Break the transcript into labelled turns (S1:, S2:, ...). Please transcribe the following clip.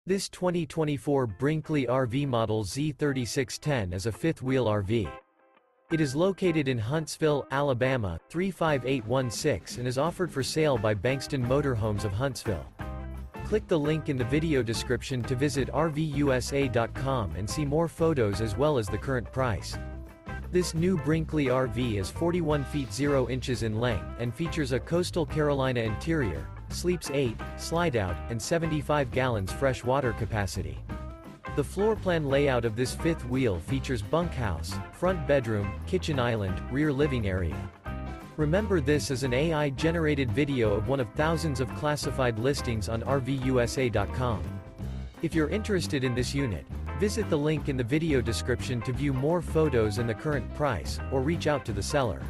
S1: This 2024 Brinkley RV Model Z 3610 is a fifth-wheel RV. It is located in Huntsville, Alabama, 35816 and is offered for sale by Bankston Motorhomes of Huntsville. Click the link in the video description to visit RVUSA.com and see more photos as well as the current price. This new Brinkley RV is 41 feet 0 inches in length and features a coastal Carolina interior, sleeps 8, slide-out, and 75 gallons fresh water capacity. The floor plan layout of this fifth wheel features bunkhouse, front bedroom, kitchen island, rear living area. Remember, this is an AI-generated video of one of thousands of classified listings on RVUSA.com. If you're interested in this unit, visit the link in the video description to view more photos and the current price, or reach out to the seller.